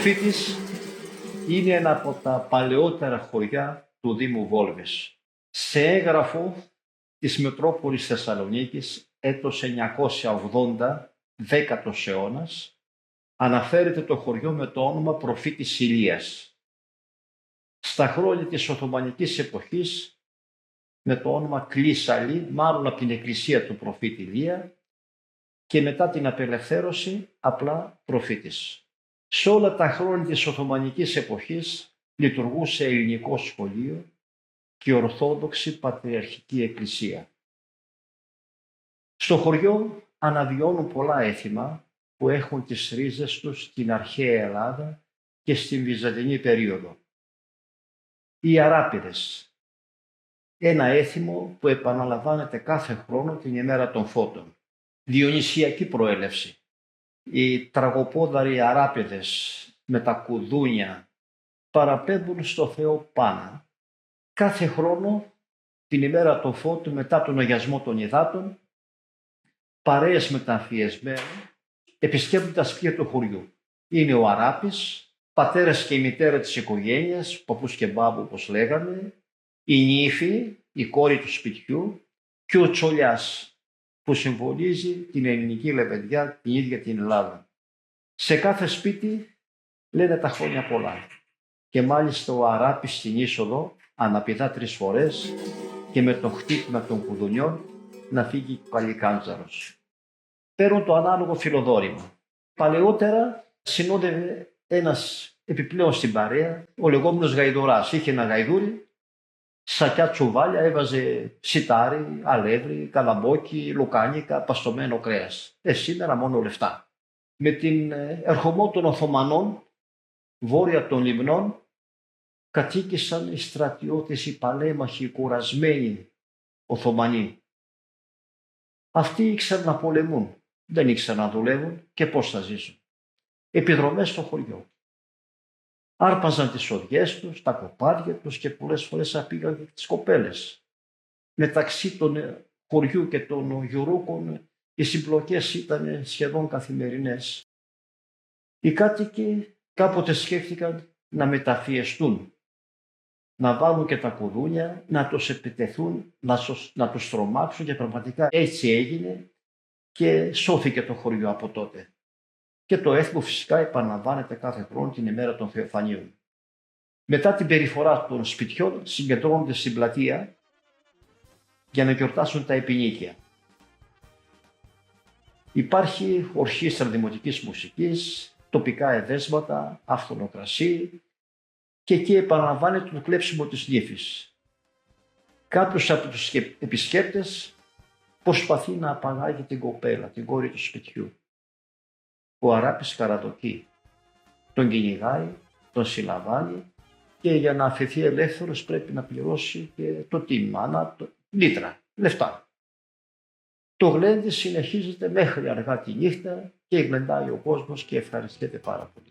Προφήτης είναι ένα από τα παλαιότερα χωριά του Δήμου Βόλβες. Σε έγγραφο της Μετρόπολης Θεσσαλονίκης, έτος 980, 10ος αιώνας, αναφέρεται το χωριό με το όνομα Προφήτης Ηλίας. Στα χρόνια της Οθωμανικής εποχής, με το όνομα Κλίσαλη, μάλλον από την εκκλησία του Προφήτη Ηλία, και μετά την απελευθέρωση απλά Προφήτης. Σε όλα τα χρόνια της Οθωμανικής εποχής λειτουργούσε ελληνικό σχολείο και Ορθόδοξη Πατριαρχική Εκκλησία. Στο χωριό αναβιώνουν πολλά έθιμα που έχουν τις ρίζες τους στην αρχαία Ελλάδα και στην Βυζαντινή περίοδο. Οι Αράπηδες, ένα έθιμο που επαναλαμβάνεται κάθε χρόνο την ημέρα των Φώτων. Διονυσιακή προέλευση. Οι τραγοπόδαροι Αράπηδες με τα κουδούνια παραπέμπουν στο Θεό Πάνα. Κάθε χρόνο την ημέρα των Φώτων μετά τον αγιασμό των υδάτων, παρέες μεταμφιεσμένοι επισκέπτουν τα σπίτια του χωριού. Είναι ο Αράπης, πατέρας και η μητέρα της οικογένειας, παππούς και μπάμπου όπως λέγαμε, η νύφη, η κόρη του σπιτιού και ο Τσολιάς, που συμβολίζει την ελληνική λεβεντιά, την ίδια την Ελλάδα. Σε κάθε σπίτι λένε τα χρόνια πολλά. Και μάλιστα ο Αράπης στην είσοδο αναπηδά 3 φορές και με το χτύπημα των κουδουνιών να φύγει παλικάντζαρος. Παίρνουν το ανάλογο φιλοδόρημα. Παλαιότερα συνόδευε ένας επιπλέον στην παρέα, ο λεγόμενος γαϊδουράς. Είχε ένα γαϊδούρι, σακιά τσουβάλια, έβαζε σιτάρι, αλεύρι, καλαμπόκι, λουκάνικα, παστομένο κρέας. Σήμερα μόνο λεφτά. Με την ερχομό των Οθωμανών, βόρεια των λιμνών, κατοίκησαν οι στρατιώτες, οι παλέμαχοι, οι κουρασμένοι Οθωμανοί. Αυτοί ήξεραν να πολεμούν, δεν ήξεραν να δουλεύουν και πώς θα ζήσουν. Επιδρομές στο χωριό. Άρπαζαν τις οδιές τους, τα κοπάδια τους και πολλές φορές απήγαν και τις κοπέλες. Μεταξύ των χωριού και των γιουρούκων οι συμπλοκές ήταν σχεδόν καθημερινές. Οι κάτοικοι κάποτε σκέφτηκαν να μεταφιεστούν, να βάλουν και τα κουδούνια, να τους επιτεθούν, να τους τρομάξουν και πραγματικά έτσι έγινε και σώθηκε το χωριό από τότε. Και το έθιμο φυσικά επαναλαμβάνεται κάθε χρόνο την ημέρα των Θεοφανίων. Μετά την περιφορά των σπιτιών συγκεντρώνονται στην πλατεία για να γιορτάσουν τα επινίκια. Υπάρχει ορχήστρα δημοτικής μουσικής, τοπικά εδέσματα, άφθονο κρασί και εκεί επαναλαμβάνεται το κλέψιμο της νύφης. Κάποιος από τους επισκέπτες προσπαθεί να απαγάγει την κοπέλα, την κόρη του σπιτιού. Ο Αράπης καραδοκεί, τον κυνηγάει, τον συλλαμβάνει και για να αφαιθεί ελεύθερος πρέπει να πληρώσει και το τίμημα, λίτρα, λεφτά. Το γλέντι συνεχίζεται μέχρι αργά τη νύχτα και γλεντάει ο κόσμος και ευχαριστιέται πάρα πολύ.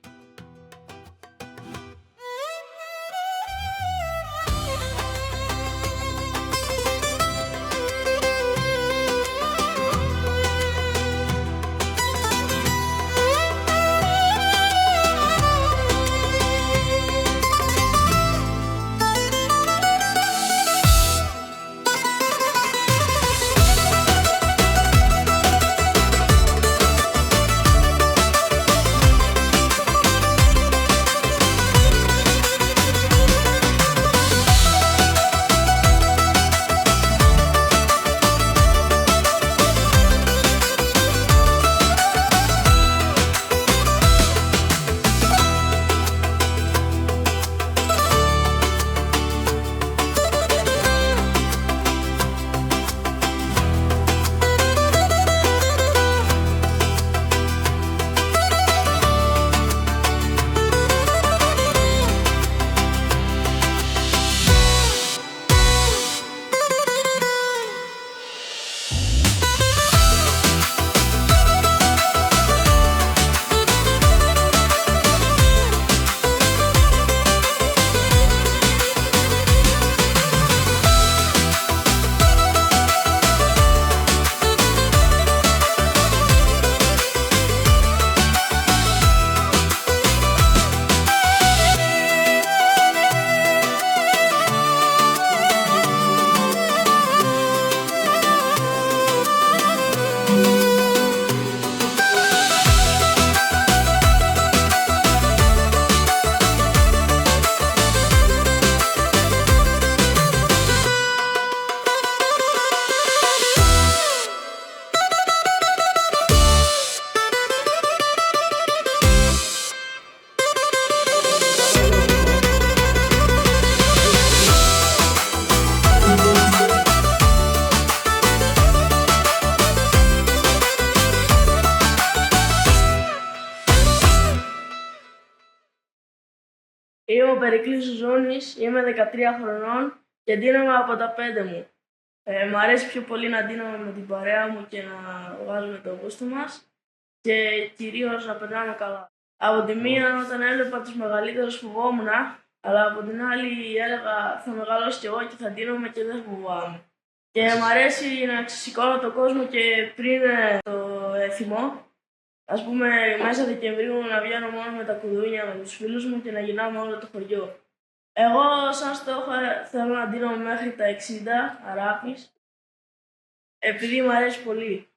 Είμαι ο Περικλής Ζούνης, είμαι 13 χρονών και ντύνομαι από τα 5 μου. Μ' αρέσει πιο πολύ να ντύνομαι με την παρέα μου και να βγάζουμε το γούστο μας και κυρίως να περνάμε καλά. Από τη μία, όταν έβλεπα τους μεγαλύτερους φοβόμουν, αλλά από την άλλη έλεγα θα μεγαλώσω κι εγώ και θα ντύνομαι και δεν φοβάμαι. Και μ' αρέσει να ξεσηκώνω τον κόσμο και πριν το έθιμο. Ας πούμε, μέσα Δεκεμβρίου να βγαίνω μόνο με τα κουδούνια με τους φίλους μου και να γυρνάμε όλο το χωριό. Εγώ, σαν στόχο, θέλω να ντύνομαι μέχρι τα 60 αράπης, επειδή μου αρέσει πολύ.